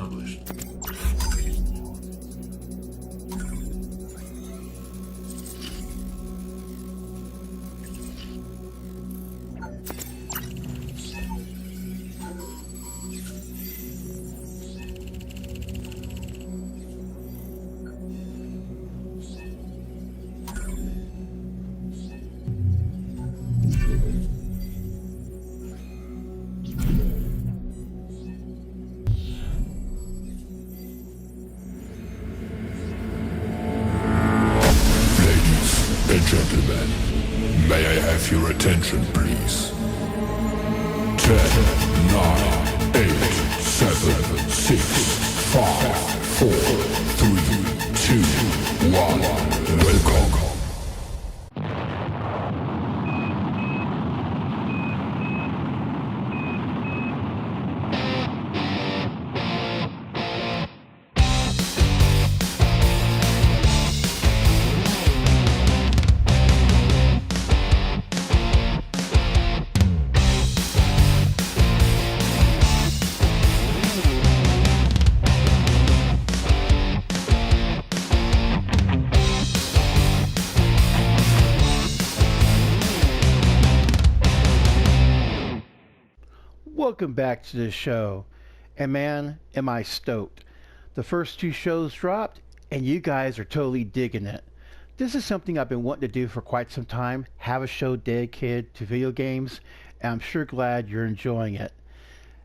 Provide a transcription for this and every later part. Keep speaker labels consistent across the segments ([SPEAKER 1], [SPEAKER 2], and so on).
[SPEAKER 1] published.
[SPEAKER 2] And gentlemen, may I have your attention, please? 10, 9, 8, 7, 6, 5, 4, 3, 2, 1. Welcome.
[SPEAKER 3] Welcome back to the show, and man, am I stoked. The first two shows dropped, and you guys are totally digging it. This is something I've been wanting to do for quite some time, have a show dedicated to video games, and I'm sure glad you're enjoying it.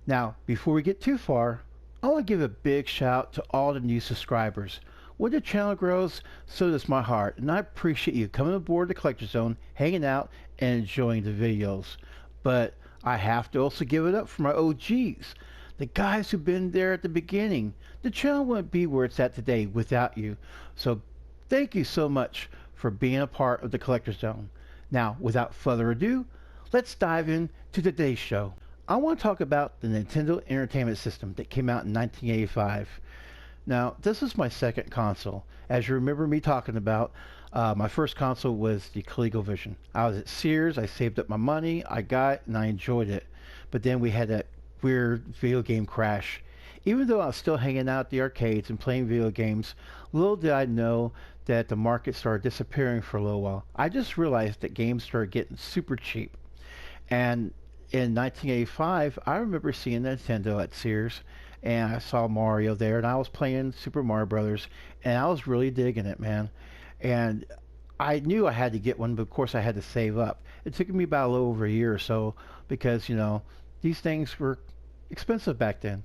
[SPEAKER 3] Now, before we get too far, I want to give a big shout to all the new subscribers. When the channel grows, so does my heart, and I appreciate you coming aboard the Collector Zone, hanging out, and enjoying the videos. But I have to also give it up for my OGs, the guys who've been there at the beginning. The channel wouldn't be where it's at today without you. So thank you so much for being a part of the Collector Zone. Now, without further ado, let's dive into today's show. I want to talk about the Nintendo Entertainment System that came out in 1985. Now, this is my second console. As you remember me talking about, my first console was the ColecoVision. I was at Sears, I saved up my money, I got it, and I enjoyed it. But then we had that weird video game crash. Even though I was still hanging out at the arcades and playing video games, little did I know that the market started disappearing for a little while. I just realized that games started getting super cheap. And in 1985, I remember seeing Nintendo at Sears, and I saw Mario there, and I was playing Super Mario Brothers, and I was really digging it, man. And I knew I had to get one, but of course I had to save up. It took me about a little over a year or so because, you know, these things were expensive back then.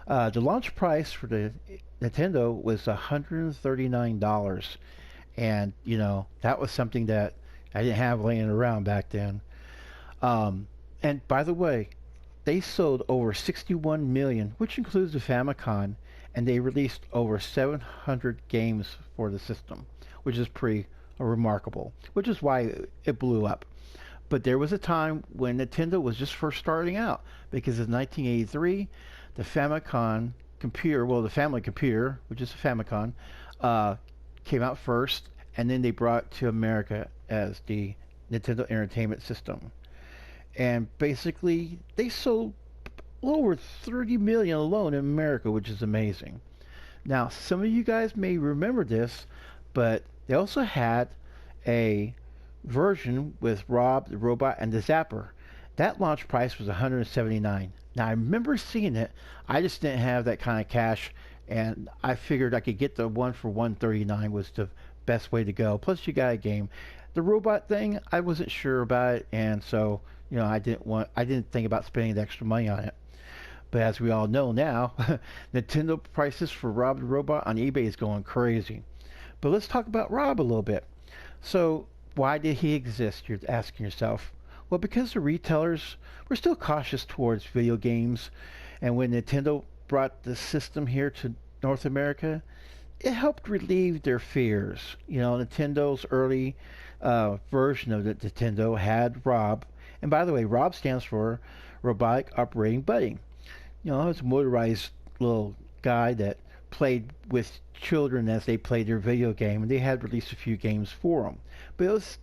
[SPEAKER 3] The launch price for the Nintendo was $139, and, you know, that was something that I didn't have laying around back then. And by the way, they sold over 61 million, which includes the Famicom, and they released over 700 games for the system, which is pretty remarkable, which is why it blew up. But there was a time when Nintendo was just first starting out, because in 1983, the Famicom computer, well, the family computer, which is a Famicom, came out first, and then they brought it to America as the Nintendo Entertainment System. And basically, they sold a little over 30 million alone in America, which is amazing. Now, some of you guys may remember this, but they also had a version with Rob the Robot and the Zapper. That launch price was $179. Now, I remember seeing it. I just didn't have that kind of cash, and I figured I could get the one for $139 was the best way to go. Plus, you got a game. The robot thing, I wasn't sure about it, and so, you know, I didn't think about spending the extra money on it. But as we all know now, Nintendo prices for Rob the Robot on eBay is going crazy. But let's talk about Rob a little bit. So, why did he exist, you're asking yourself? Well, because the retailers were still cautious towards video games, and when Nintendo brought the system here to North America, it helped relieve their fears. You know, Nintendo's early version of the Nintendo had Rob, and by the way, Rob stands for Robotic Operating Buddy. You know, it's a motorized little guy that played with children as they played their video game, and they had released a few games for them. But it was,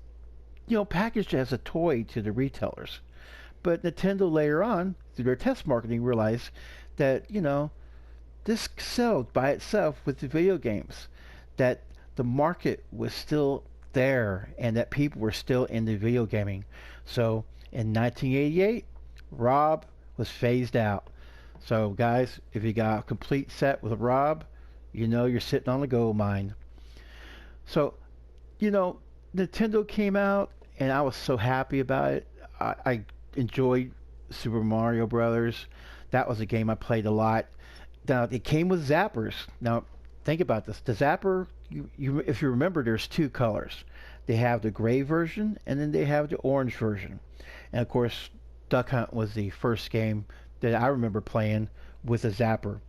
[SPEAKER 3] you know, packaged as a toy to the retailers. But Nintendo later on, through their test marketing, realized that, you know, this excelled by itself with the video games, that the market was still there and that people were still into video gaming. So in 1988, Rob was phased out. So guys, if you got a complete set with Rob, you know you're sitting on a gold mine. So, you know, Nintendo came out and I was so happy about it. I enjoyed Super Mario Brothers. That was a game I played a lot. Now it came with zappers. Now think about this. The zapper, if you remember, there's two colors. They have the gray version and then they have the orange version. And of course, Duck Hunt was the first game that I remember playing with a zapper.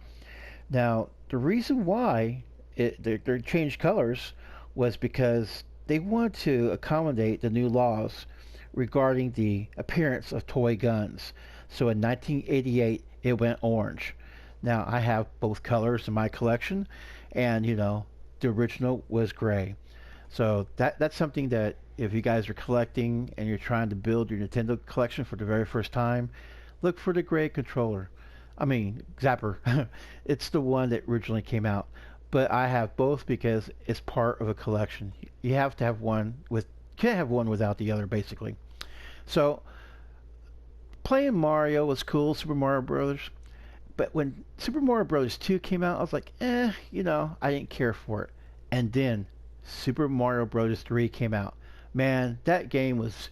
[SPEAKER 3] Now the reason why they changed colors was because they wanted to accommodate the new laws regarding the appearance of toy guns. So in 1988, it went orange. Now I have both colors in my collection, and you know the original was gray. So that's something that if you guys are collecting and you're trying to build your Nintendo collection for the very first time, look for the gray controller. I mean Zapper. It's the one that originally came out. But I have both because it's part of a collection. You have to have one with can't have one without the other basically. So playing Mario was cool, Super Mario Brothers. But when Super Mario Brothers 2 came out, I was like, you know, I didn't care for it. And then Super Mario Brothers 3 came out. Man, that game was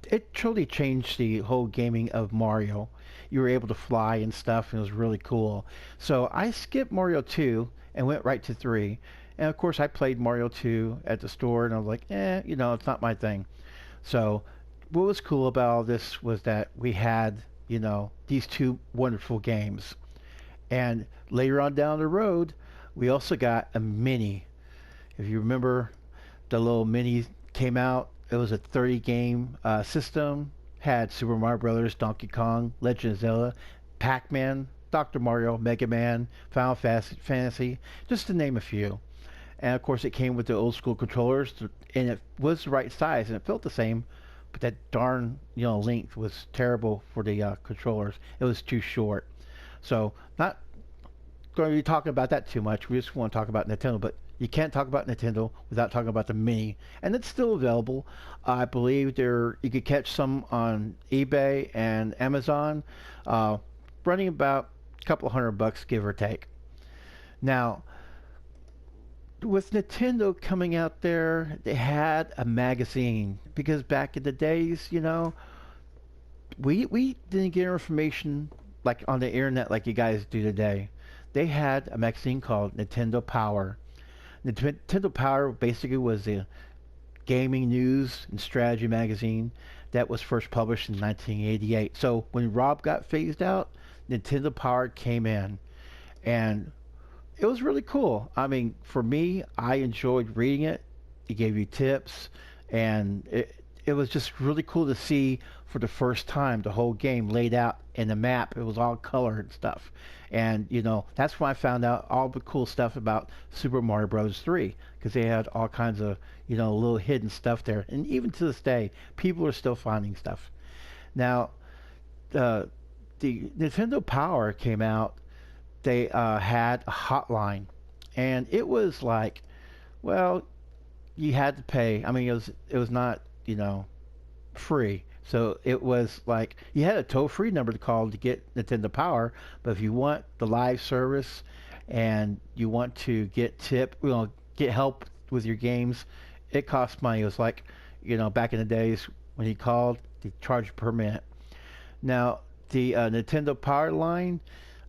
[SPEAKER 3] it truly changed the whole gaming of Mario. You were able to fly and stuff, and it was really cool. So I skipped Mario 2 and went right to 3. And of course, I played Mario 2 at the store, and I was like, you know, it's not my thing. So what was cool about all this was that we had, you know, these two wonderful games. And later on down the road, we also got a mini. If you remember, the little mini came out. It was a 30 game system. Had Super Mario Brothers, Donkey Kong, Legend of Zelda, Pac-Man, Dr. Mario, Mega Man, Final Fantasy, just to name a few. And of course, it came with the old school controllers, and it was the right size, and it felt the same. But that darn, you know, length was terrible for the controllers. It was too short. So not going to be talking about that too much. We just want to talk about Nintendo, but you can't talk about Nintendo without talking about the Mini, and it's still available. I believe you could catch some on eBay and Amazon, running about a couple $100, give or take. Now, with Nintendo coming out there, they had a magazine because back in the days, you know, we didn't get information like on the internet like you guys do today. They had a magazine called Nintendo Power. Nintendo Power basically was a gaming news and strategy magazine that was first published in 1988. So when Rob got phased out, Nintendo Power came in, and it was really cool. I mean, for me, I enjoyed reading it. It gave you tips, and it was just really cool to see for the first time the whole game laid out in the map. It was all color and stuff. And, you know, that's when I found out all the cool stuff about Super Mario Bros. 3, because they had all kinds of, you know, little hidden stuff there. And even to this day, people are still finding stuff. Now, the Nintendo Power came out. They had a hotline, and it was like, well, you had to pay. I mean, it was not, you know, free. So it was like you had a toll-free number to call to get Nintendo Power, but if you want the live service and you want to get get help with your games, it costs money. It was like, you know, back in the days when you called, they charged per minute. Now the Nintendo Power line,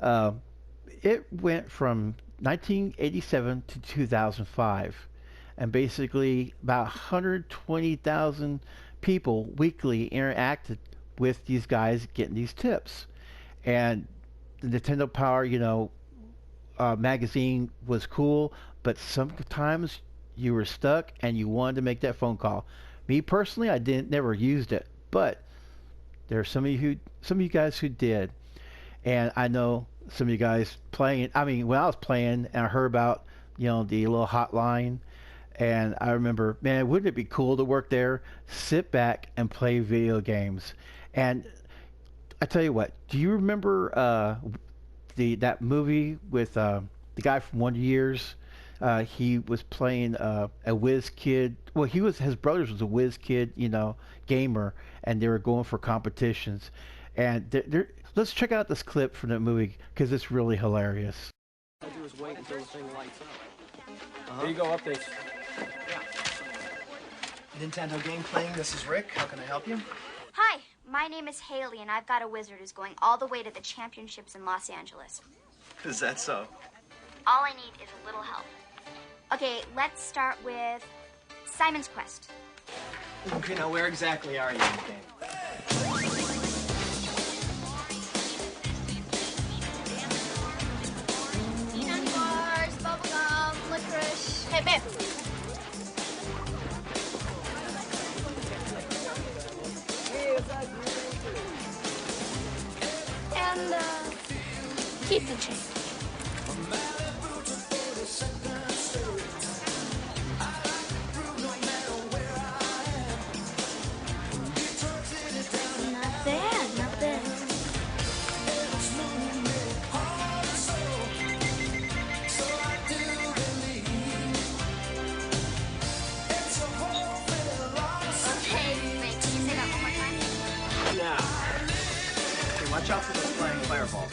[SPEAKER 3] it went from 1987 to 2005, and basically about 120,000 people weekly interacted with these guys getting these tips. And the Nintendo Power, you know, magazine was cool, but sometimes you were stuck and you wanted to make that phone call. Me personally, I didn't never used it, but there are some of you guys who did, and I know some of you guys playing. I mean, when I was playing and I heard about, you know, the little hotline. And I remember, man, wouldn't it be cool to work there, sit back and play video games? And I tell you what, do you remember that movie with the guy from Wonder Years. He was playing a whiz kid. Well, his brothers was a whiz kid, gamer, and they were going for competitions. And let's check out this clip from that movie because it's really hilarious.
[SPEAKER 1] All I do is wait until the thing lights up. Here you go, updates.
[SPEAKER 4] Yeah. Nintendo game playing. This is Rick. How can I help you?
[SPEAKER 5] Hi, my name is Haley, and I've got a wizard who's going all the way to the championships in Los Angeles.
[SPEAKER 4] Is that so?
[SPEAKER 5] All I need is a little help. Okay, let's start with Simon's Quest.
[SPEAKER 4] Okay, now where exactly are you in the game?
[SPEAKER 5] Peanut bars, bubblegum, licorice. Hey, babe. And, keep the change. Not bad, not bad. Okay, wait, can you say that one more time?
[SPEAKER 4] Now. Okay, watch out for those flying fireballs.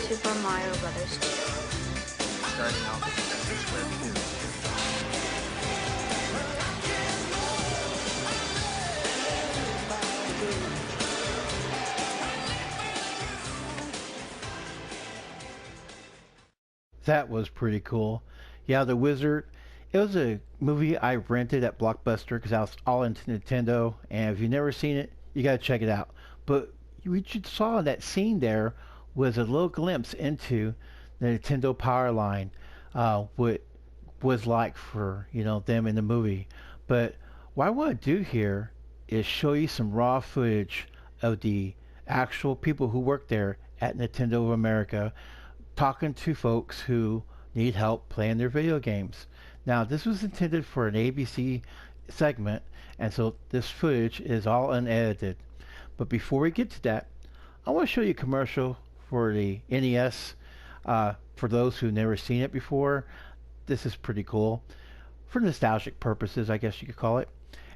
[SPEAKER 5] Super Mario Brothers.
[SPEAKER 4] Starting out with the Square 2.
[SPEAKER 3] That was pretty cool. Yeah, The Wizard. It was a movie I rented at Blockbuster because I was all into Nintendo. And if you've never seen it, you got to check it out. But what you saw in that scene there was a little glimpse into the Nintendo Power line, what was like for them in the movie. But what I want to do here is show you some raw footage of the actual people who work there at Nintendo of America, talking to folks who need help playing their video games. Now, this was intended for an ABC segment, and so this footage is all unedited. But before we get to that, I want to show you a commercial for the NES. For those who've never seen it before, this is pretty cool. For nostalgic purposes, I guess you could call it.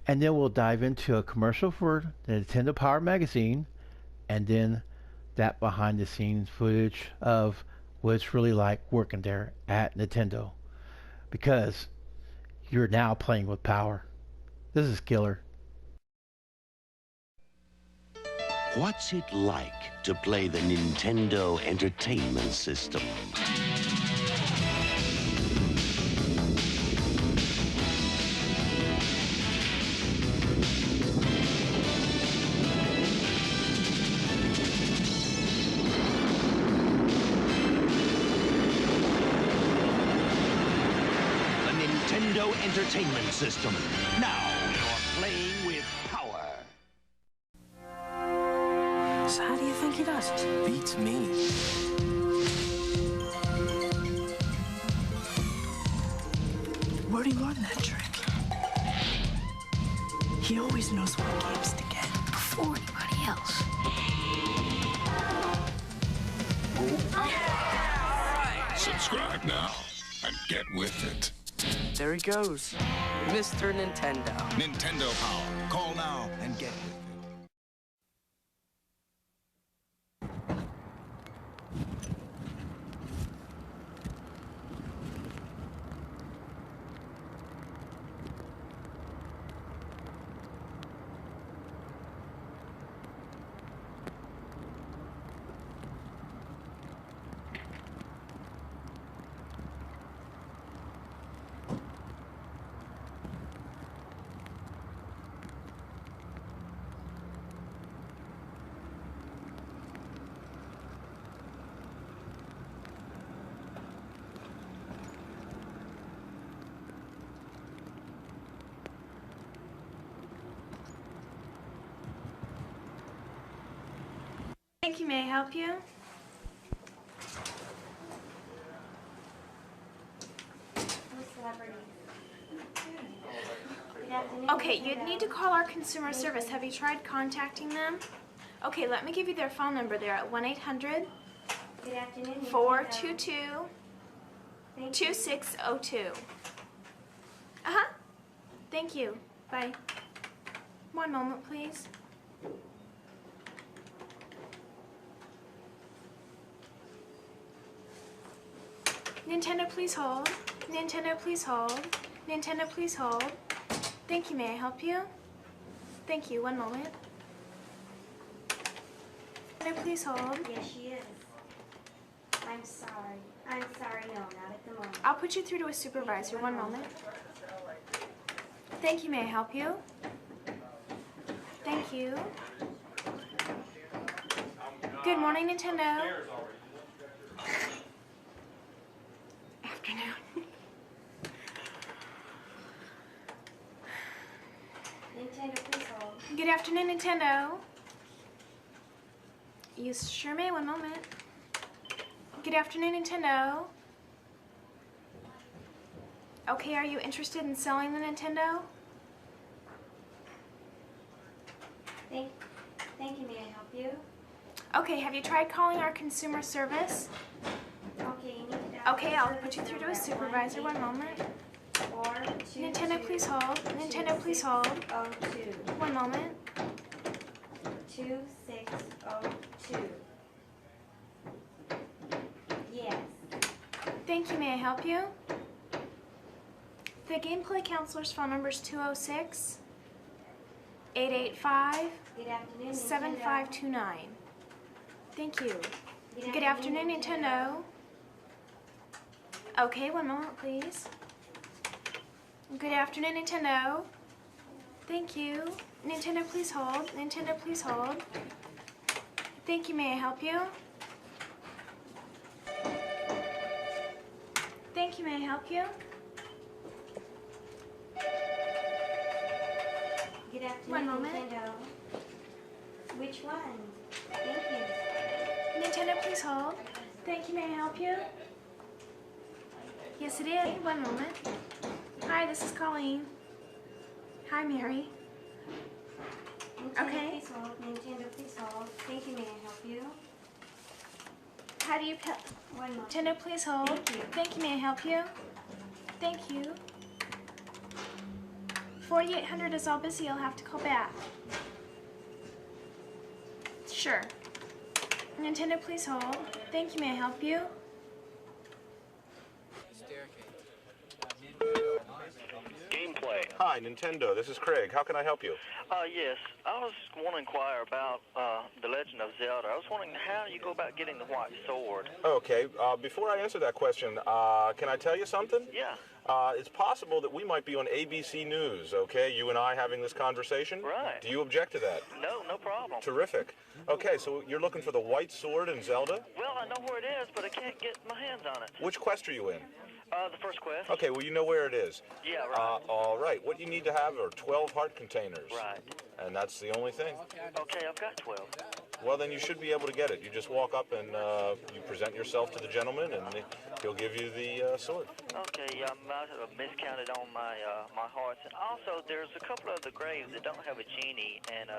[SPEAKER 3] And then we'll dive into a commercial for the Nintendo Power Magazine, and then that behind the scenes footage of what it's really like working there at Nintendo, because you're now playing with power. This is killer.
[SPEAKER 6] What's it like to play the Nintendo Entertainment System? Nintendo Entertainment System. Now you're playing with power.
[SPEAKER 7] So how do you think he does it?
[SPEAKER 1] Beats me.
[SPEAKER 7] Where'd he learn that trick? He always knows what games to get before anybody else.
[SPEAKER 2] Subscribe now and get with it.
[SPEAKER 1] There he goes. Mr. Nintendo.
[SPEAKER 8] Nintendo Power. Call now and get with it.
[SPEAKER 9] Thank you. May I help you? Okay, you'd need to call our consumer service. Have you tried contacting them? Okay, let me give you their phone number. They're at 1-800-422-2602. Uh-huh. Thank you. Bye. One moment, please. Nintendo, please hold. Nintendo, please hold. Nintendo, please hold. Thank you. May I help you? Thank you. One moment. Nintendo, please hold.
[SPEAKER 5] Yes, she is. I'm sorry. I'm sorry. No, not at the moment.
[SPEAKER 9] I'll put you through to a supervisor. One moment. Thank you. May I help you? Thank you. Good morning, Nintendo. Afternoon.
[SPEAKER 5] Nintendo, please hold.
[SPEAKER 9] Good afternoon, Nintendo. You sure may. One moment. Good afternoon, Nintendo. Okay, are you interested in selling the Nintendo?
[SPEAKER 5] Thank you. May I help you?
[SPEAKER 9] Okay, have you tried calling our consumer service?
[SPEAKER 5] Okay, you need to dial
[SPEAKER 9] Okay, I'll put you through to a supervisor. One moment. Nintendo, please hold. Nintendo, please hold.
[SPEAKER 5] 2602.
[SPEAKER 9] One moment.
[SPEAKER 5] 2602. Yes.
[SPEAKER 9] Thank you. May I help you? The gameplay counselor's phone number is 206 885
[SPEAKER 5] Good afternoon,
[SPEAKER 9] 7529. Thank you. Good afternoon, Nintendo. Okay, one moment, please. Good afternoon, Nintendo. Thank you. Nintendo, please hold. Nintendo, please hold. Thank you. May I help you? Thank you. May I help you?
[SPEAKER 5] Good afternoon,
[SPEAKER 9] One moment.
[SPEAKER 5] Nintendo. Which one? Thank you.
[SPEAKER 9] Nintendo, please hold. Thank you. May I help you? Yes, it is. One moment. Hi, this is Colleen. Hi, Mary.
[SPEAKER 5] Nintendo,
[SPEAKER 9] Okay.
[SPEAKER 5] please hold. Nintendo, please hold. Thank you. May I help you?
[SPEAKER 9] How do you
[SPEAKER 5] One moment.
[SPEAKER 9] Nintendo, please hold.
[SPEAKER 5] Thank you.
[SPEAKER 9] Thank you. May I help you? Thank you. 4800 is all busy. I'll have to call back. Sure. Nintendo, please hold. Thank you. May I help you?
[SPEAKER 10] Gameplay.
[SPEAKER 11] Hi, Nintendo. This is Craig. How can I help you?
[SPEAKER 10] Yes. I was want to inquire about The Legend of Zelda. I was wondering how you go about getting the white sword.
[SPEAKER 11] Okay. Before I answer that question, can I tell you something?
[SPEAKER 10] Yeah.
[SPEAKER 11] It's possible that we might be on ABC News, okay? You and I having this conversation?
[SPEAKER 10] Right.
[SPEAKER 11] Do you object to that?
[SPEAKER 10] No, no problem.
[SPEAKER 11] Terrific. Okay, so you're looking for the white sword in Zelda?
[SPEAKER 10] Well, I know where it is, but I can't get my hands on it.
[SPEAKER 11] Which quest are you in?
[SPEAKER 10] The first quest.
[SPEAKER 11] Okay, well, you know where it is.
[SPEAKER 10] Yeah, right.
[SPEAKER 11] All right. What you need to have are 12 heart containers.
[SPEAKER 10] Right.
[SPEAKER 11] And that's the only thing.
[SPEAKER 10] Okay, I've got 12.
[SPEAKER 11] Well, then you should be able to get it. You just walk up and you present yourself to the gentleman, and he'll give you the sword.
[SPEAKER 10] Okay, I might have miscounted on my my hearts. And also, there's a couple of the graves that don't have a genie, and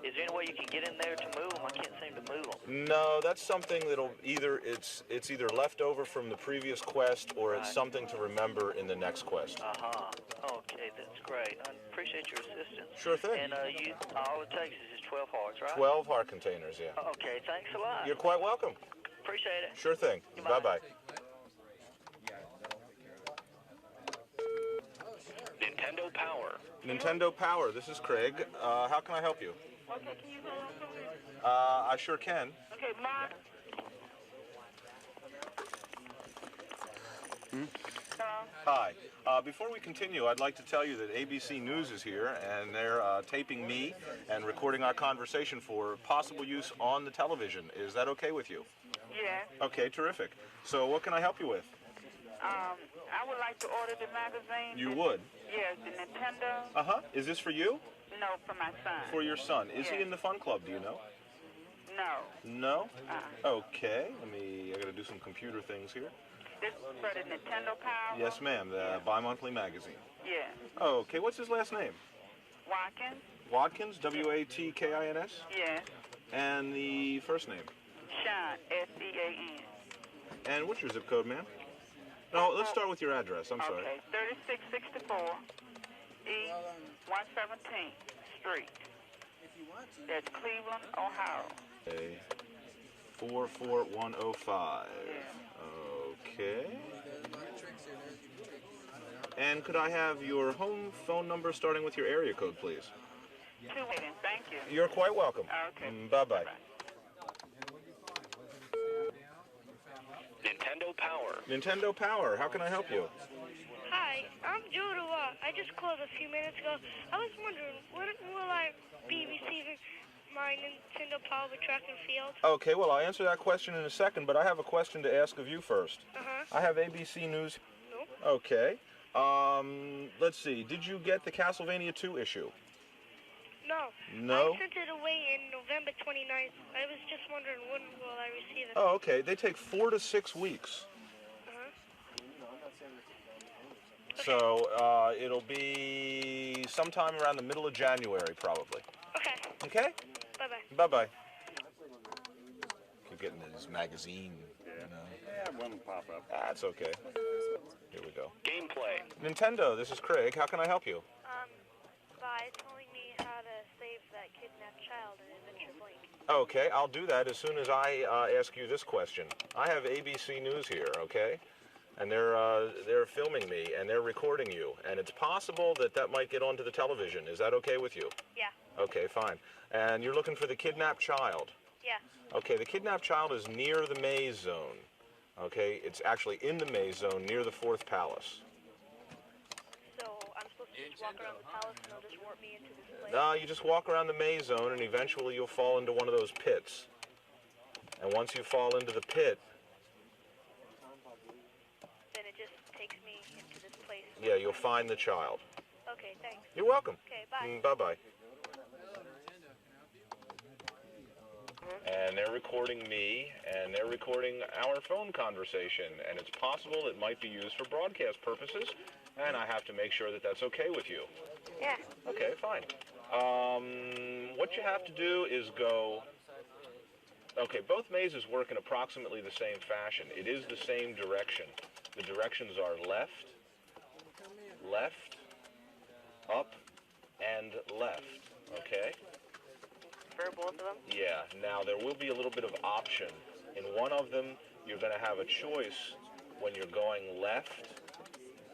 [SPEAKER 10] Is there any way you can get in there to move them? I can't seem to move them.
[SPEAKER 11] No, that's something that'll it's either left over from the previous quest or it's something to remember in the next quest.
[SPEAKER 10] Okay, that's great. I appreciate your assistance.
[SPEAKER 11] Sure thing.
[SPEAKER 10] And all it takes is just 12 hearts, right?
[SPEAKER 11] 12 heart containers, yeah.
[SPEAKER 10] Okay, thanks a lot.
[SPEAKER 11] You're quite welcome.
[SPEAKER 10] Appreciate it.
[SPEAKER 11] Sure thing. Bye-bye.
[SPEAKER 12] Nintendo Power.
[SPEAKER 11] Nintendo Power, this is Craig. How can I help you?
[SPEAKER 13] Okay, can you hold on for me?
[SPEAKER 11] I sure can.
[SPEAKER 13] Okay, Mark.
[SPEAKER 11] Hi. Before we continue, I'd like to tell you that ABC News is here, and they're taping me and recording our conversation for possible use on the television. Is that okay with you?
[SPEAKER 13] Yeah.
[SPEAKER 11] Okay, terrific. So what can I help you with?
[SPEAKER 13] I would like to order the magazine.
[SPEAKER 11] You would?
[SPEAKER 13] Yes, the Nintendo.
[SPEAKER 11] Uh-huh. Is this for you?
[SPEAKER 13] No, for my son.
[SPEAKER 11] For your son. Is he in the fun club, do you know?
[SPEAKER 13] No.
[SPEAKER 11] No? Okay. I gotta do some computer things here.
[SPEAKER 13] This is for the Nintendo Power?
[SPEAKER 11] Yes, ma'am. The bi-monthly magazine.
[SPEAKER 13] Yeah.
[SPEAKER 11] Okay. What's his last name?
[SPEAKER 13] Watkins?
[SPEAKER 11] Watkins? W-A-T-K-I-N-S?
[SPEAKER 13] Yeah.
[SPEAKER 11] And the first name?
[SPEAKER 13] Sean, S-E-A-N.
[SPEAKER 11] And what's your zip code, ma'am? No, let's start with your address. I'm sorry.
[SPEAKER 13] Okay, 3664 East 117th Street. That's Cleveland, Ohio.
[SPEAKER 11] Okay. 44105. Okay. And could I have your home phone number starting with your area code, please?
[SPEAKER 13] 2 minutes, thank you.
[SPEAKER 11] You're quite welcome.
[SPEAKER 13] Okay.
[SPEAKER 11] Bye-bye.
[SPEAKER 12] Nintendo Power.
[SPEAKER 11] Nintendo Power, how can I help you?
[SPEAKER 14] Hi, I'm Joe DeWatt. I just called a few minutes ago. I was wondering, when will I be receiving my Nintendo Power with track and field?
[SPEAKER 11] Okay, well, I'll answer that question in a second, but I have a question to ask of you first. I have ABC News.
[SPEAKER 14] No.
[SPEAKER 11] Okay. Let's see. Did you get the Castlevania 2 issue?
[SPEAKER 14] No.
[SPEAKER 11] No?
[SPEAKER 14] I sent it away in November 29th. I was just wondering, when will I receive it?
[SPEAKER 11] Oh, okay. They take 4 to 6 weeks. So, it'll be sometime around the middle of January, probably.
[SPEAKER 14] Okay.
[SPEAKER 11] Okay?
[SPEAKER 14] Bye-bye.
[SPEAKER 11] Bye-bye. Keep getting this magazine, you know.
[SPEAKER 15] Yeah, one will pop up.
[SPEAKER 11] That's okay. Here we go.
[SPEAKER 12] Gameplay.
[SPEAKER 11] Nintendo, this is Craig. How can I help you?
[SPEAKER 14] By telling me how to save that kidnapped child in Adventure Blink.
[SPEAKER 11] Okay, I'll do that as soon as I ask you this question. I have ABC News here, okay? And they're filming me, and they're recording you. And it's possible that that might get onto the television. Is that okay with you?
[SPEAKER 14] Yeah.
[SPEAKER 11] Okay, fine. And you're looking for the kidnapped child?
[SPEAKER 14] Yeah.
[SPEAKER 11] Okay, the kidnapped child is near the maze zone. Okay, it's actually in the maze zone near the 4th palace.
[SPEAKER 14] So I'm supposed to just walk around the palace and they'll just warp me into this place?
[SPEAKER 11] No, you just walk around the maze zone, and eventually you'll fall into one of those pits. And once you fall into the pit,
[SPEAKER 14] then it just takes me into this place.
[SPEAKER 11] yeah, you'll find the child.
[SPEAKER 14] Okay, thanks.
[SPEAKER 11] You're welcome.
[SPEAKER 14] Okay, bye.
[SPEAKER 11] Bye-bye. And they're recording me, and they're recording our phone conversation, and it's possible it might be used for broadcast purposes, and I have to make sure that that's okay with you.
[SPEAKER 14] Yeah.
[SPEAKER 11] Okay, fine. What you have to do is go... Okay, both mazes work in approximately the same fashion. It is the same direction. The directions are left, left, up, and left, okay?
[SPEAKER 14] For both of them?
[SPEAKER 11] Yeah. Now, there will be a little bit of option. In one of them, you're going to have a choice when you're going left,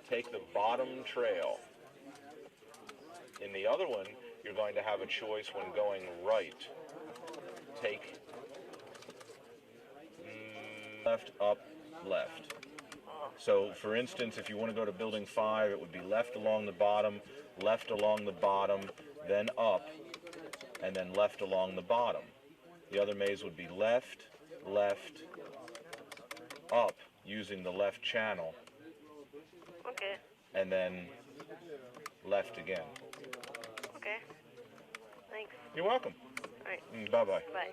[SPEAKER 11] take the bottom trail. In the other one, you're going to have a choice when going right, take left, up, left. So, for instance, if you want to go to building 5, it would be left along the bottom, then up, and then left along the bottom. The other maze would be left, left, up, using the left channel.
[SPEAKER 14] Okay.
[SPEAKER 11] And then left again.
[SPEAKER 14] Okay. Thanks.
[SPEAKER 11] You're welcome.
[SPEAKER 14] All right.
[SPEAKER 11] Bye-bye.
[SPEAKER 14] Bye.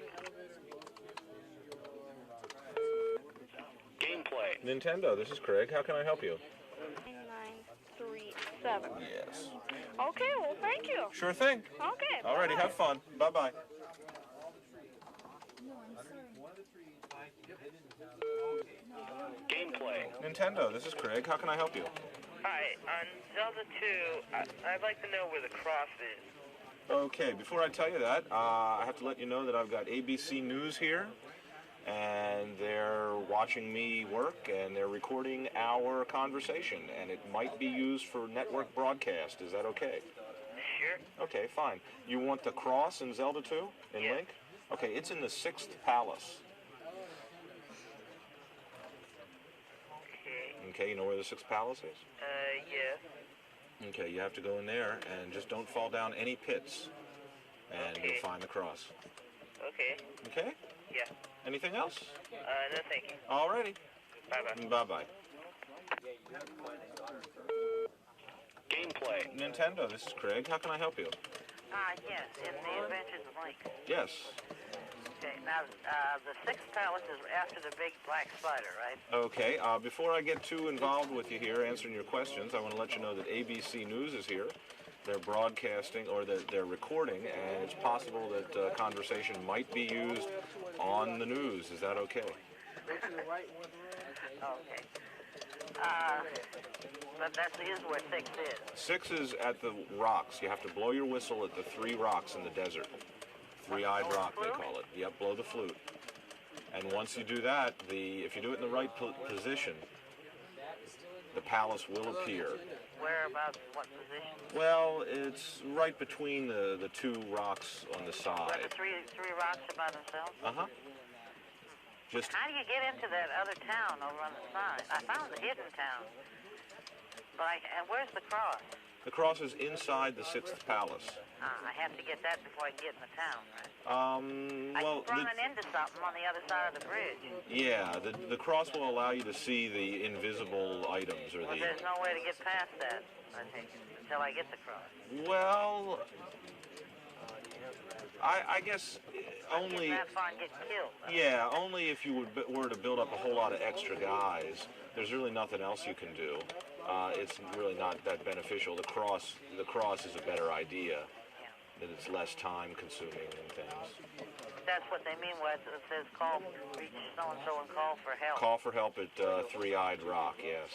[SPEAKER 12] Gameplay.
[SPEAKER 11] Nintendo, this is Craig. How can I help you?
[SPEAKER 14] 993
[SPEAKER 13] 7.
[SPEAKER 11] Yes.
[SPEAKER 13] Okay, well, thank you.
[SPEAKER 11] Sure thing.
[SPEAKER 13] Okay.
[SPEAKER 11] Alrighty,
[SPEAKER 13] bye-bye.
[SPEAKER 11] have fun. Bye-bye.
[SPEAKER 12] Gameplay.
[SPEAKER 11] Nintendo, this is Craig. How can I help you?
[SPEAKER 12] Hi, on Zelda 2, I'd like to know where the cross is.
[SPEAKER 11] Okay, before I tell you that, I have to let you know that I've got ABC News here, and they're watching me work, and they're recording our conversation, and it might be used for network broadcast. Is that okay?
[SPEAKER 12] Sure.
[SPEAKER 11] Okay, fine. You want the cross in Zelda 2 in Link? Okay, it's in the 6th Palace. Okay, you know where the 6th Palace is?
[SPEAKER 12] Yeah.
[SPEAKER 11] Okay, you have to go in there and just don't fall down any pits, and you'll find the cross.
[SPEAKER 12] Okay.
[SPEAKER 11] Okay?
[SPEAKER 12] Yeah.
[SPEAKER 11] Anything else?
[SPEAKER 12] No, thank you.
[SPEAKER 11] Alrighty.
[SPEAKER 12] Bye-bye.
[SPEAKER 11] Bye-bye.
[SPEAKER 12] Gameplay.
[SPEAKER 11] Nintendo, this is Craig. How can I help you?
[SPEAKER 13] Yes, in the Adventures of Link.
[SPEAKER 11] Yes.
[SPEAKER 13] Okay, now, the 6th palace is after the big black spider, right?
[SPEAKER 11] Okay, before I get too involved with you here answering your questions, I want to let you know that ABC News is here. They're broadcasting, or they're recording, and it's possible that conversation might be used on the news. Is that okay?
[SPEAKER 13] Okay. But that is where 6 is.
[SPEAKER 11] 6 is at the rocks. You have to blow your whistle at the 3 rocks in the desert. 3-eyed rock, they call it. Yep, blow the flute. And once you do that, if you do it in the right position, the palace will appear.
[SPEAKER 13] Whereabouts, what position?
[SPEAKER 11] Well, it's right between the 2 rocks on the
[SPEAKER 13] Where
[SPEAKER 11] side.
[SPEAKER 13] the three rocks are by themselves?
[SPEAKER 11] Uh-huh. Just
[SPEAKER 13] How do you get into that other town over on the side? I found the hidden town. But and where's the cross?
[SPEAKER 11] the cross is inside the 6th palace.
[SPEAKER 13] I have to get that before I can get in the town, right?
[SPEAKER 11] Well,
[SPEAKER 13] I'm running into something on the other side of the bridge.
[SPEAKER 11] yeah, the cross will allow you to see the invisible items, or
[SPEAKER 13] Well, there's no way to get past that, I think, until I get the cross.
[SPEAKER 11] Well, I guess only.
[SPEAKER 13] Get that far and get killed.
[SPEAKER 11] Yeah, only if you were to build up a whole lot of extra guys. There's really nothing else you can do. It's really not that beneficial. The cross is a better idea. That it's less time consuming and things.
[SPEAKER 13] That's what they mean when it says call, reach so-and-so and call for help.
[SPEAKER 11] Call for help at 3-eyed rock, yes.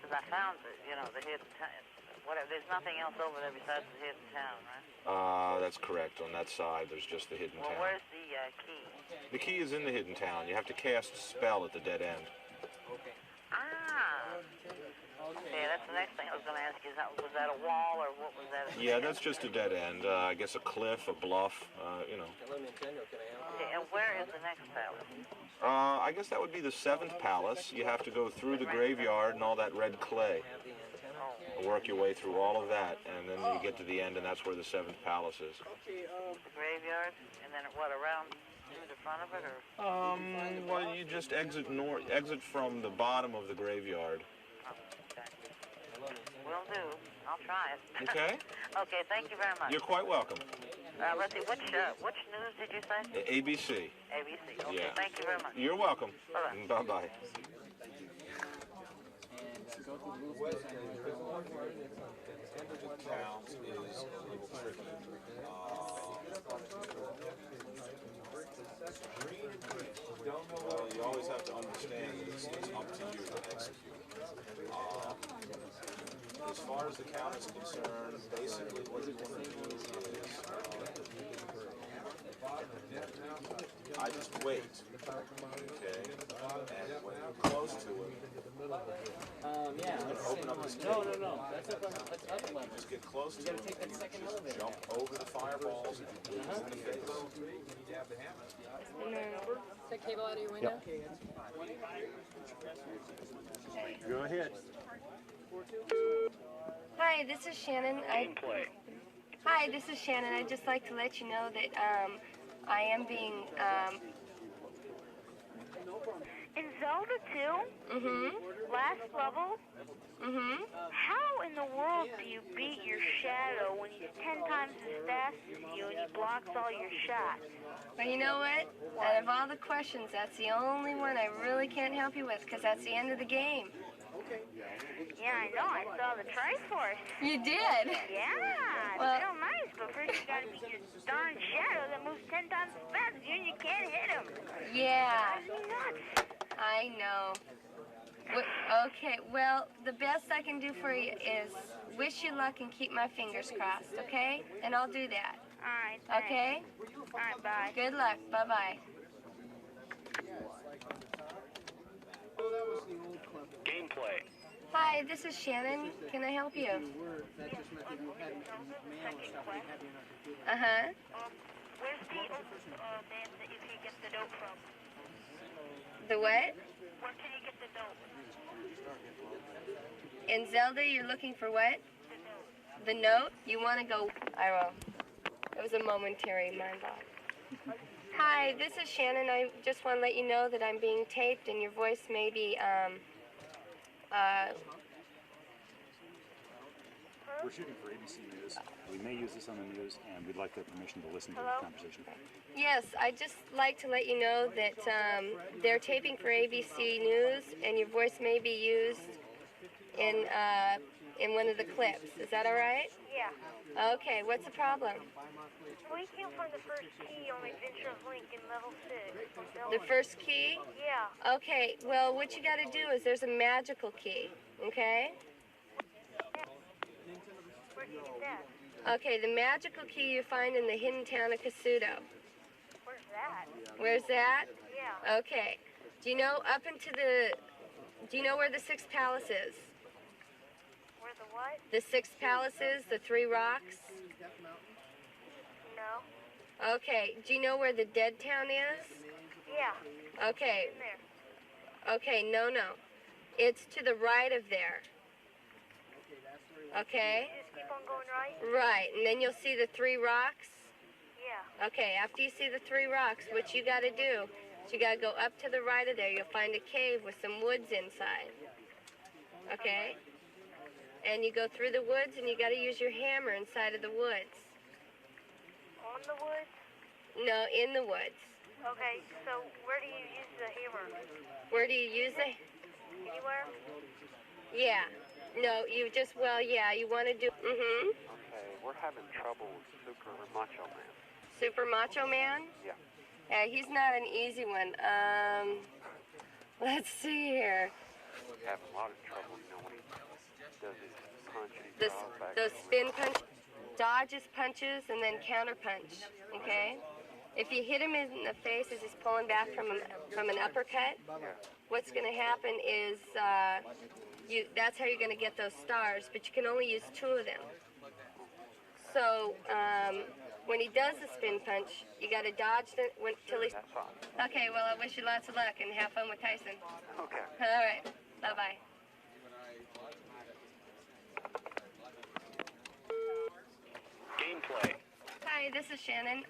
[SPEAKER 13] Because I found the hidden town. There's nothing else over there besides the hidden town, right?
[SPEAKER 11] That's correct. On that side, there's just the hidden
[SPEAKER 13] Well,
[SPEAKER 11] town.
[SPEAKER 13] where's the key?
[SPEAKER 11] The key is in the hidden town. You have to cast spell at the dead end.
[SPEAKER 13] Okay, that's the next thing I was going to ask you. Was that a wall or what was that?
[SPEAKER 11] Yeah, that's just a dead end. I guess a cliff, a bluff,
[SPEAKER 13] Okay, and where is the next palace?
[SPEAKER 11] I guess that would be the 7th palace. You have to go through the graveyard and all that red clay. Work your way through all of that, and then you get to the end, and that's where the 7th palace is.
[SPEAKER 13] The graveyard, and then what, around through the front of it, or?
[SPEAKER 11] Well, you just exit from the bottom of the graveyard.
[SPEAKER 13] Will do. I'll try it.
[SPEAKER 11] Okay.
[SPEAKER 13] Okay, thank you very much.
[SPEAKER 11] You're quite welcome.
[SPEAKER 13] Let's see, which news did you say?
[SPEAKER 11] ABC.
[SPEAKER 13] ABC. Okay,
[SPEAKER 11] Yeah.
[SPEAKER 13] thank you very much.
[SPEAKER 11] You're welcome.
[SPEAKER 13] Bye-bye.
[SPEAKER 11] Bye-bye.
[SPEAKER 15] Count is a little tricky. Well, you always have to understand that it's up to you to execute. As far as the count is concerned, basically what you want to do is I just wait, okay? And when you're close to it,
[SPEAKER 1] yeah.
[SPEAKER 15] you can open up this cage.
[SPEAKER 1] No. That's up level.
[SPEAKER 15] Just get close to it and you just jump over the fireballs and you in the face.
[SPEAKER 16] Take cable out of your window?
[SPEAKER 3] Go ahead.
[SPEAKER 14] Hi, this is Shannon. Hi, this is Shannon. I'd just like to let you know that I am being In Zelda 2? Mm-hmm. Last level? Mm-hmm. How in the world do you beat your shadow when he's 10 times as fast as you and he blocks all your shots? Well, you know what? Out of all the questions, that's the only one I really can't help you with, because that's the end of the game. Yeah, I know. I saw the Triforce.
[SPEAKER 16] You did?
[SPEAKER 14] Yeah, it's real nice, but first you gotta beat your darn shadow that moves 10 times as fast as you and you can't hit him.
[SPEAKER 16] Yeah.
[SPEAKER 14] Drives me nuts.
[SPEAKER 16] I know. Okay, well, the best I can do for you is wish you luck and keep my fingers crossed, okay? And I'll do that.
[SPEAKER 14] All right, thanks.
[SPEAKER 16] Okay?
[SPEAKER 14] All right, bye.
[SPEAKER 16] Good luck. Bye-bye.
[SPEAKER 10] Gameplay.
[SPEAKER 16] Hi, this is Shannon. Can I help you? Uh-huh.
[SPEAKER 14] Where's the band that you can get the dope from?
[SPEAKER 16] The what?
[SPEAKER 14] Where can you get the dope?
[SPEAKER 16] In Zelda, you're looking for what? The note? You want to go... I will. It was a momentary mind block. Hi, this is Shannon. I just want to let you know that I'm being taped and your voice may be,
[SPEAKER 17] We're shooting for ABC News. We may use this on the news, and we'd like their permission to listen to the conversation.
[SPEAKER 16] Yes, I'd just like to let you know that they're taping for ABC News, and your voice may be used in one of the clips. Is that all right?
[SPEAKER 14] Yeah.
[SPEAKER 16] Okay, what's the problem?
[SPEAKER 14] We can't find the first key on Adventure Link in level 6.
[SPEAKER 16] The first key?
[SPEAKER 14] Yeah.
[SPEAKER 16] Okay, well, what you got to do is there's a magical key, okay?
[SPEAKER 14] Where can you get that?
[SPEAKER 16] Okay, the magical key you find in the hidden town of Kasuto.
[SPEAKER 14] Where's that?
[SPEAKER 16] Where's that?
[SPEAKER 14] Yeah.
[SPEAKER 16] Okay. Do you know do you know where the Six Palace is?
[SPEAKER 14] Where the what?
[SPEAKER 16] The Six Palaces, the 3 rocks?
[SPEAKER 14] No.
[SPEAKER 16] Okay. Do you know where the Dead Town is?
[SPEAKER 14] Yeah.
[SPEAKER 16] Okay.
[SPEAKER 14] In there.
[SPEAKER 16] Okay, no. It's to the right of there. Okay?
[SPEAKER 14] You just keep on going right?
[SPEAKER 16] Right, and then you'll see the 3 rocks.
[SPEAKER 14] Yeah.
[SPEAKER 16] Okay, after you see the 3 rocks, what you got to do is you got to go up to the right of there. You'll find a cave with some woods inside. Okay? And you go through the woods, and you got to use your hammer inside of the woods.
[SPEAKER 14] On the woods?
[SPEAKER 16] No, in the woods.
[SPEAKER 14] Okay, so where do you use the hammer?
[SPEAKER 16] Where do you use it?
[SPEAKER 14] Anywhere?
[SPEAKER 16] Yeah. No, you just, well, yeah, you want to do,
[SPEAKER 18] Okay, we're having trouble with Super Macho Man.
[SPEAKER 16] Super Macho Man?
[SPEAKER 18] Yeah.
[SPEAKER 16] Yeah, he's not an easy one. Let's see here.
[SPEAKER 18] We're having a lot of trouble, you know, when he does his punch and he draws back.
[SPEAKER 16] Those spin punch, dodges punches, and then counter punch, okay? If you hit him in the face as he's pulling back from an uppercut, what's going to happen is that's how you're going to get those stars, but you can only use 2 of them. So when he does the spin punch, you got to dodge it till he's... Okay, well, I wish you lots of luck and have fun with Tyson.
[SPEAKER 18] Okay.
[SPEAKER 16] All right. Bye-bye.
[SPEAKER 10] Gameplay.
[SPEAKER 16] Hi, this is Shannon.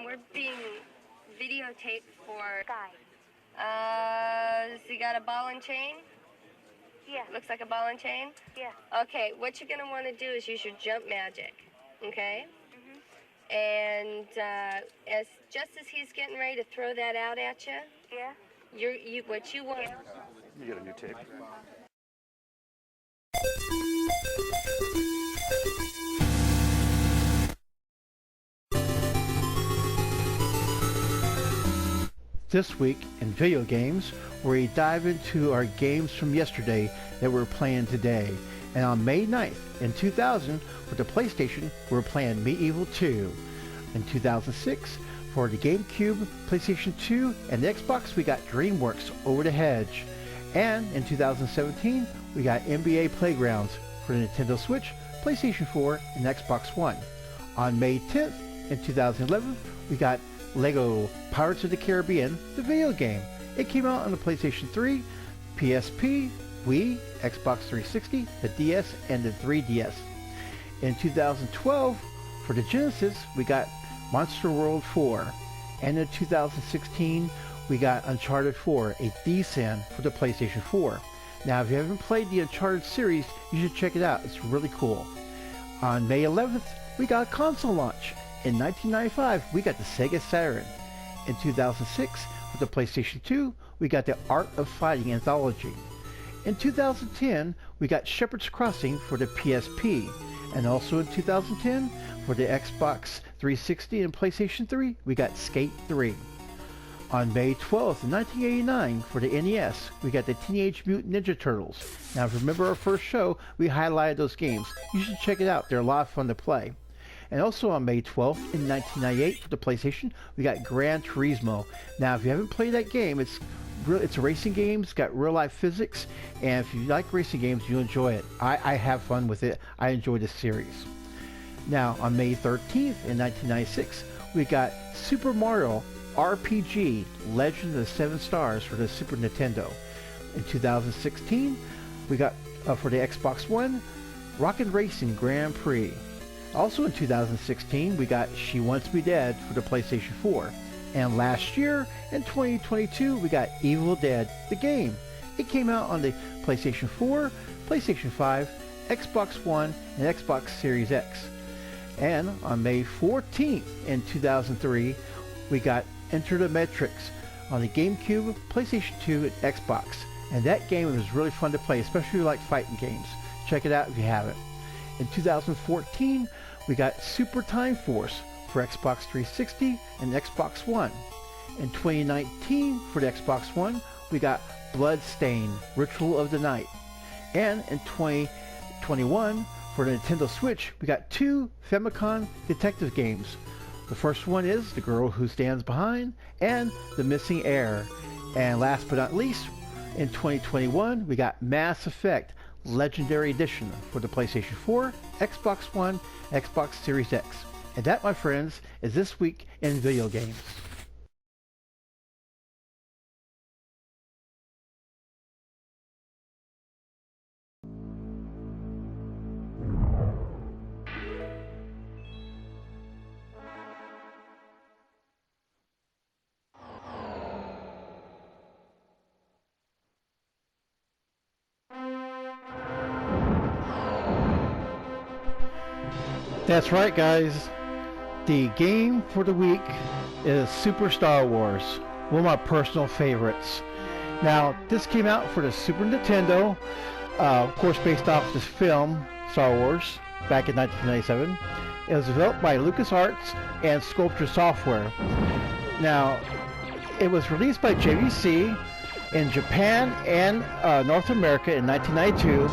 [SPEAKER 16] We're being videotaped for... Has he got a ball and chain?
[SPEAKER 14] Yeah.
[SPEAKER 16] Looks like a ball and chain?
[SPEAKER 14] Yeah.
[SPEAKER 16] Okay, what you're going to want to do is use your jump magic, okay? And just as he's getting ready to throw that out at you,
[SPEAKER 14] yeah.
[SPEAKER 16] What you want...
[SPEAKER 17] You get a new tape.
[SPEAKER 3] This week in video games, where we dive into our games from yesterday that we're playing today. And on May 9th in 2000, for the PlayStation, we're playing Medieval 2. In 2006, for the GameCube, PlayStation 2, and the Xbox, we got DreamWorks Over the Hedge. And in 2017, we got NBA Playgrounds for the Nintendo Switch, PlayStation 4, and Xbox One. On May 10th in 2011, we got Lego Pirates of the Caribbean, the video game. It came out on the PlayStation 3, PSP, Wii, Xbox 360, the DS, and the 3DS. In 2012, for the Genesis, we got Monster World 4. And in 2016, we got Uncharted 4, a descent for the PlayStation 4. Now, if you haven't played the Uncharted series, you should check it out. It's really cool. On May 11th, we got a console launch. In 1995, we got the Sega Saturn. In 2006, with the PlayStation 2, we got the Art of Fighting Anthology. In 2010, we got Shepherd's Crossing for the PSP. And also in 2010, for the Xbox 360 and PlayStation 3, we got Skate 3. On May 12th, 1989, for the NES, we got the Teenage Mutant Ninja Turtles. Now, if you remember our first show, we highlighted those games. You should check it out. They're a lot of fun to play. And also on May 12th, in 1998, for the PlayStation, we got Gran Turismo. Now, if you haven't played that game, it's a racing game. It's got real-life physics. And if you like racing games, you'll enjoy it. I have fun with it. I enjoy this series. Now, on May 13th, in 1996, we got Super Mario RPG Legend of the Seven Stars for the Super Nintendo. In 2016, we got for the Xbox One, Rockin' Racing Grand Prix. Also in 2016, we got She Wants Me Dead for the PlayStation 4. And last year, in 2022, we got Evil Dead, the game. It came out on the PlayStation 4, PlayStation 5, Xbox One, and Xbox Series X. And on May 14th, in 2003, we got Enter the Matrix on the GameCube, PlayStation 2, and Xbox. And that game was really fun to play, especially if you like fighting games. Check it out if you haven't. In 2014, we got Super Time Force for Xbox 360 and Xbox One. In 2019, for the Xbox One, we got Bloodstain, Ritual of the Night. And in 2021, for the Nintendo Switch, we got two Famicom detective games. The first one is The Girl Who Stands Behind and The Missing Heir. And last but not least, in 2021, we got Mass Effect Legendary Edition for the PlayStation 4, Xbox One, Xbox Series X. And that, my friends, is This Week in Video Games. That's right, guys. The game for the week is Super Star Wars, one of my personal favorites. Now, this came out for the Super Nintendo, of course based off this film, Star Wars, back in 1997. It was developed by LucasArts and Sculptured Software. Now, it was released by JVC in Japan and North America in 1992,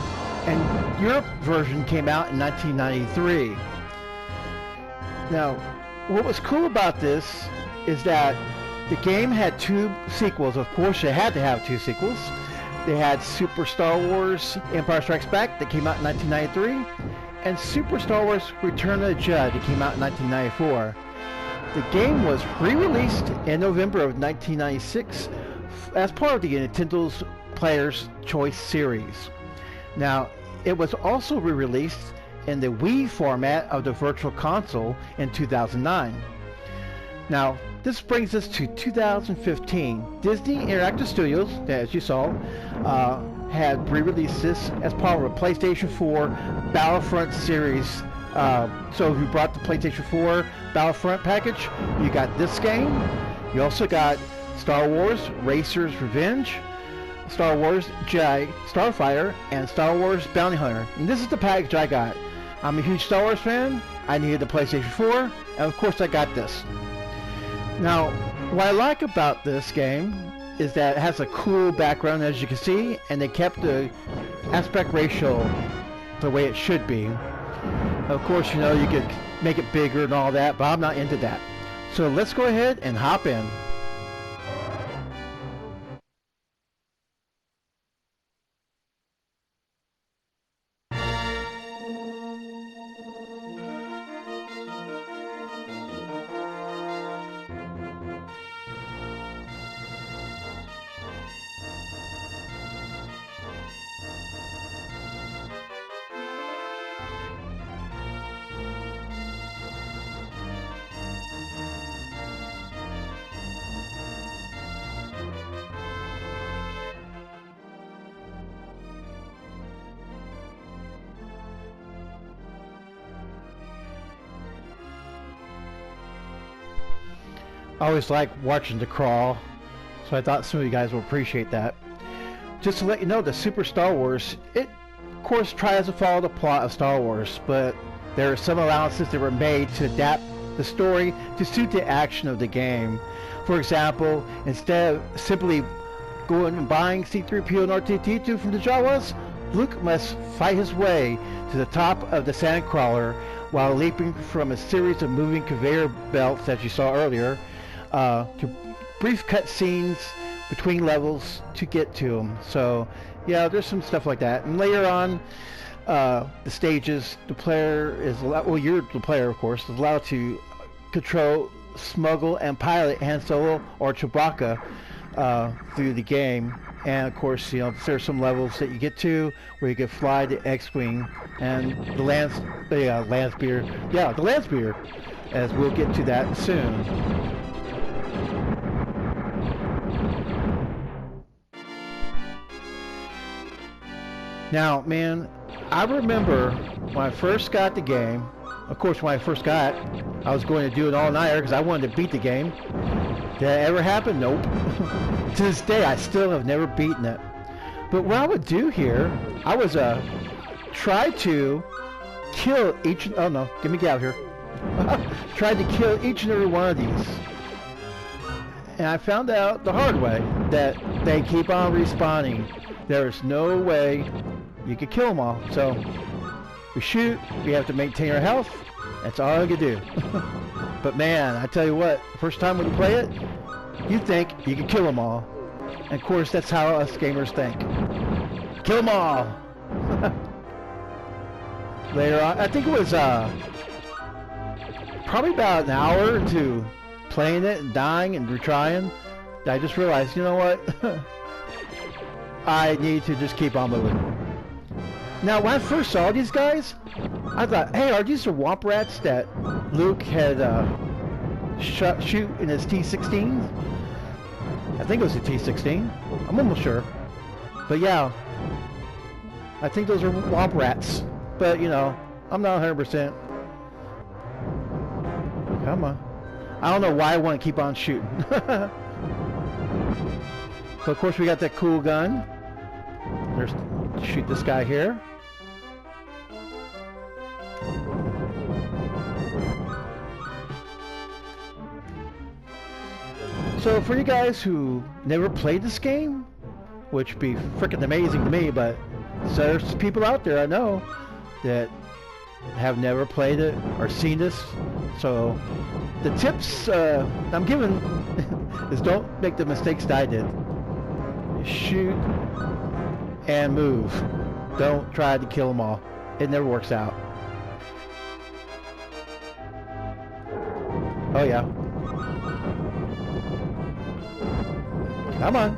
[SPEAKER 3] and Europe version came out in 1993. Now, what was cool about this is that the game had two sequels. Of course, they had to have two sequels. They had Super Star Wars Empire Strikes Back that came out in 1993, and Super Star Wars Return of the Jedi that came out in 1994. The game was re-released in November of 1996 as part of the Nintendo's Player's Choice series. Now, it was also re-released in the Wii format of the Virtual Console in 2009. Now, this brings us to 2015. Disney Interactive Studios, as you saw, had re-released this as part of a PlayStation 4 Battlefront series. So if you brought the PlayStation 4 Battlefront package, you got this game. You also got Star Wars Racer's Revenge, Star Wars Jedi Starfighter, and Star Wars Bounty Hunter. And this is the package I got. I'm a huge Star Wars fan. I needed the PlayStation 4, and of course I got this. Now, what I like about this game is that it has a cool background, as you can see, and they kept the aspect ratio the way it should be. Of course, you know, you could make it bigger and all that, but I'm not into that. So let's go ahead and hop in. I always like watching the crawl, so I thought some of you guys will appreciate that. just to let you know, the Super Star Wars, it of course tries to follow the plot of Star Wars, but there are some allowances that were made to adapt the story to suit the action of the game. For example, instead of simply going and buying C-3PO and R2-D2 from the Jawas, Luke must fight his way to the top of the sandcrawler while leaping from a series of moving conveyor belts, as you saw earlier, to brief cut scenes between levels to get to him. So yeah, there's some stuff like that. And later on, the stages, the player is allowed, well, you're the player of course, is allowed to control, smuggle, and pilot Han Solo or Chewbacca through the game. And of course, you know, there's some levels that you get to where you can fly the X-Wing and the Land Speeder, as we'll get to that soon. Now, man, I remember when I first got the game, of course when I first got it, I was going to do an all-nighter because I wanted to beat the game. Did that ever happen? Nope. To this day, I still have never beaten it. But what I would do here, I was try to kill each, oh no, get me out of here. Tried to kill each and every one of these. And I found out the hard way that they keep on respawning. There's no way you could kill them all. So we shoot, we have to maintain our health. That's all I could do. But man, I tell you what, the first time when you play it, you think you can kill them all. And of course, that's how us gamers think. Kill them all! Later on, I think it was probably about an hour into playing it and dying and retrying, I just realized, you know what? I need to just keep on moving. Now, when I first saw these guys, I thought, hey, are these the Womp Rats that Luke had shoot in his T-16? I think it was a T-16. I'm almost sure. But yeah, I think those are Womp Rats. But, you know, I'm not 100%. Come on. I don't know why I want to keep on shooting. So, of course, we got that cool gun. There's, shoot this guy here. So for you guys who never played this game, which would be freaking amazing to me, but there's people out there I know that have never played it or seen this. So the tips I'm giving is don't make the mistakes that I did. Shoot and move. Don't try to kill them all. It never works out. Oh yeah. Come on.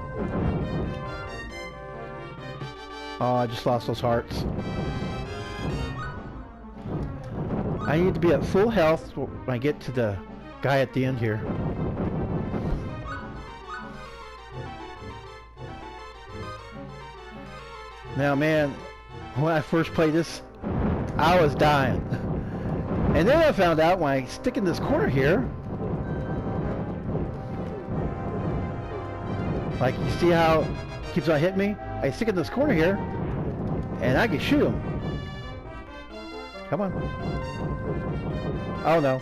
[SPEAKER 3] Oh, I just lost those hearts. I need to be at full health when I get to the guy at the end here. Now, man, when I first played this, I was dying. And then I found out when I stick in this corner here, like, you see how it keeps on hitting me? I stick in this corner here, and I can shoot him. Come on. Oh no.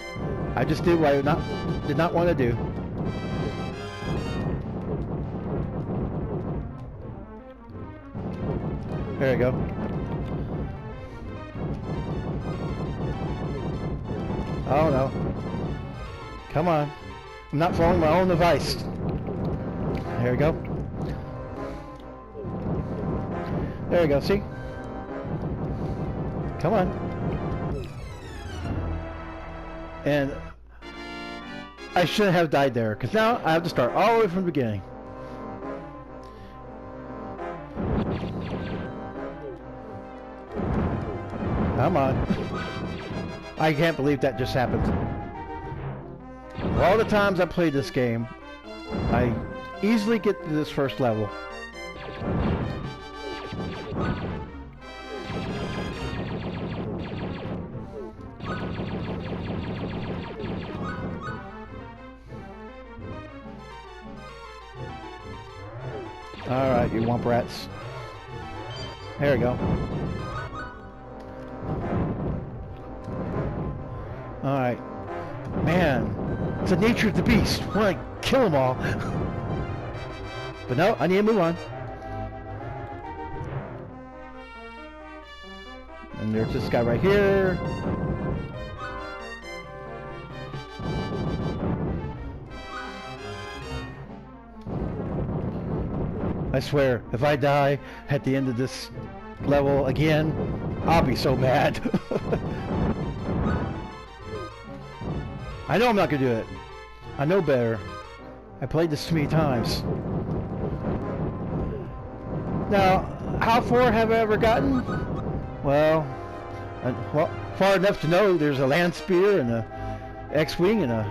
[SPEAKER 3] I just did what I did not want to do. There you go. Oh no. Come on. I'm not following my own advice. There we go. There we go, see? Come on. And I shouldn't have died there, because now I have to start all the way from the beginning. Come on. I can't believe that just happened. All the times I played this game, I easily get to this first level. Alright, you swamp rats. There we go. Alright. Man, it's the nature of the beast. I want to kill them all. But no, I need to move on. And there's this guy right here. I swear, if I die at the end of this level again, I'll be so mad. I know I'm not gonna do it. I know better. I played this too many times. Now, how far have I ever gotten? Well, far enough to know there's a land spear and a X-wing and a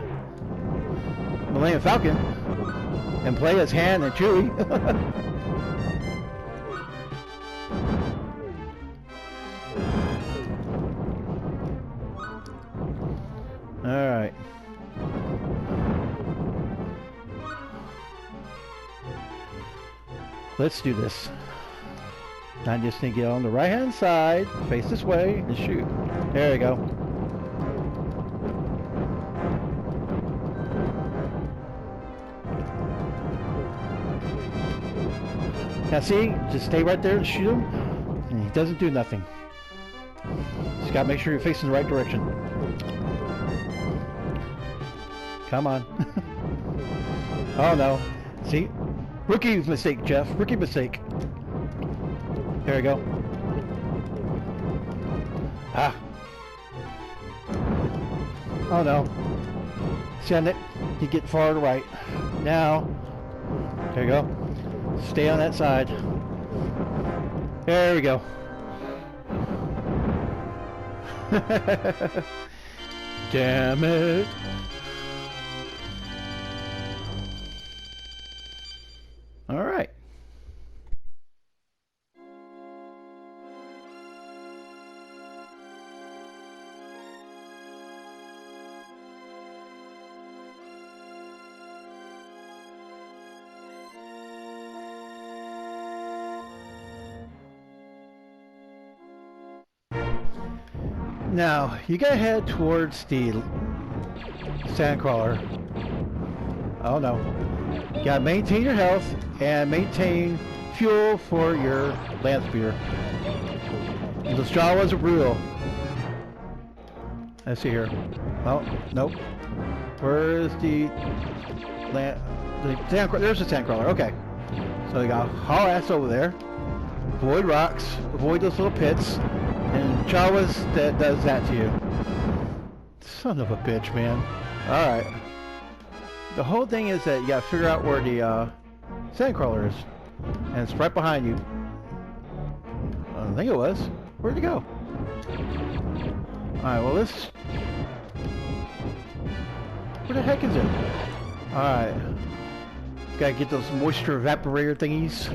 [SPEAKER 3] Millennium Falcon, and play as Han and Chewie. All right. Let's do this. I just need to get on the right hand side, face this way, and shoot. There we go. Now see, just stay right there and shoot him, and he doesn't do nothing. Just gotta make sure you're facing the right direction. Come on. Oh no. See? Rookie mistake, Jeff. Rookie mistake. There we go. Ah. Oh no. See on it? You get far to the right. Now. There you go. Stay on that side. There we go. Damn it. All right. Now, you gotta head towards the sandcrawler. Oh no. You gotta maintain your health and maintain fuel for your land spear. The straw wasn't real. Let's see here. Oh, nope. Where's the land? There's the sandcrawler. Okay. So you got haul ass over there. Avoid rocks. Avoid those little pits. And Jawas that does that to you. Son of a bitch, man. Alright. The whole thing is that you gotta figure out where the sandcrawler is. And it's right behind you. I think it was. Where'd it go? Alright, well this... Where the heck is it? Alright. Gotta get those moisture evaporator thingies.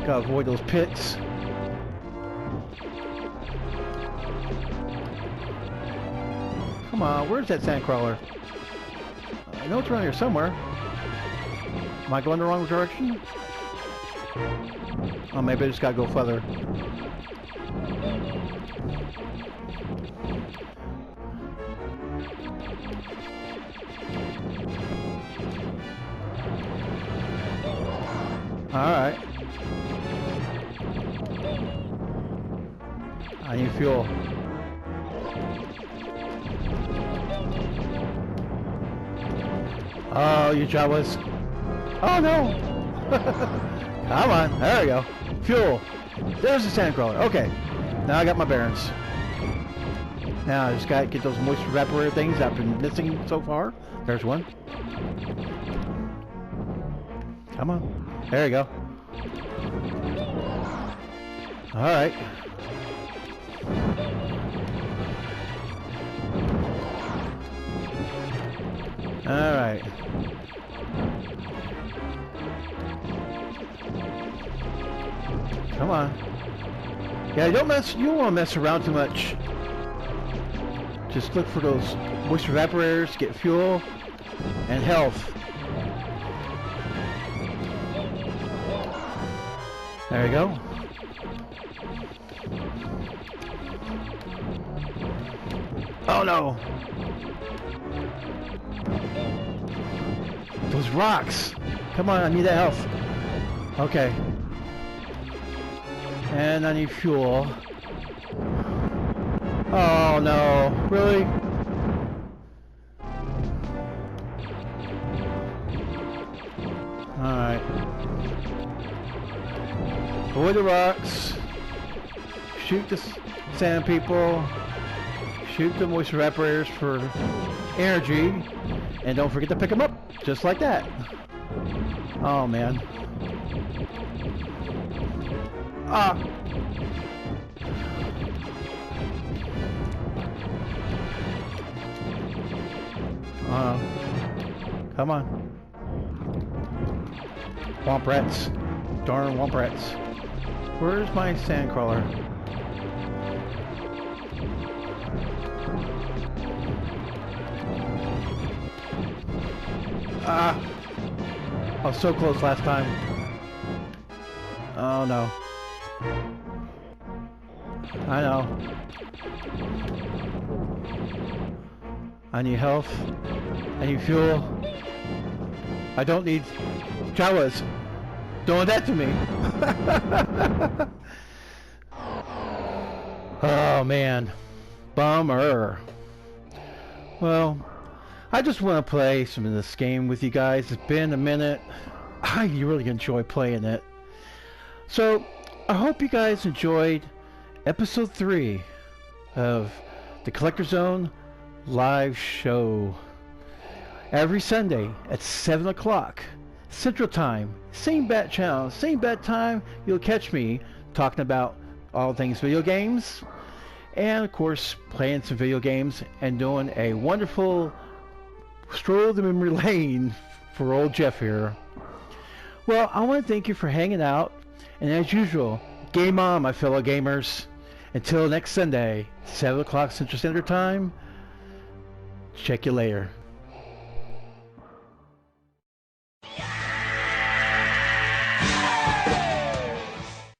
[SPEAKER 3] Gotta avoid those pits. Come on, where's that sandcrawler? I know it's around here somewhere. Am I going the wrong direction? Oh, maybe I just gotta go further. Alright. I need fuel. Oh, you Jawas. Oh no! Come on, there we go. Fuel. There's the sandcrawler. Okay. Now I got my bearings. Now I just gotta get those moisture evaporator things I've been missing so far. There's one. Come on. There you go. Alright. Alright. Come on. Yeah, you don't want to mess around too much. Just look for those moisture evaporators, get fuel, and health. There you go. Oh no! Those rocks! Come on, I need that health. Okay. And I need fuel. Oh no, really? Alright. Avoid the rocks. Shoot the sand people. Shoot the moisture evaporators for energy. And don't forget to pick them up, just like that. Oh man. Ah! Come on. Womp rats. Darn womp rats. Where's my sandcrawler? Ah! I was so close last time. Oh no. I know. I need health. I need fuel. I don't need Jawas doing that to me. Oh man. Bummer. Well, I just want to play some of this game with you guys. It's been a minute. I really enjoy playing it. So, I hope you guys enjoyed episode 3 of the Collector Zone live show. Every Sunday at 7 o'clock Central Time. Same bat channel, same bat time. You'll catch me talking about all things video games. And of course, playing some video games and doing a wonderful stroll the memory lane for old Jeff here. Well, I want to thank you for hanging out. And as usual, game on, my fellow gamers. Until next Sunday, 7 o'clock Central Standard Time. Check you later.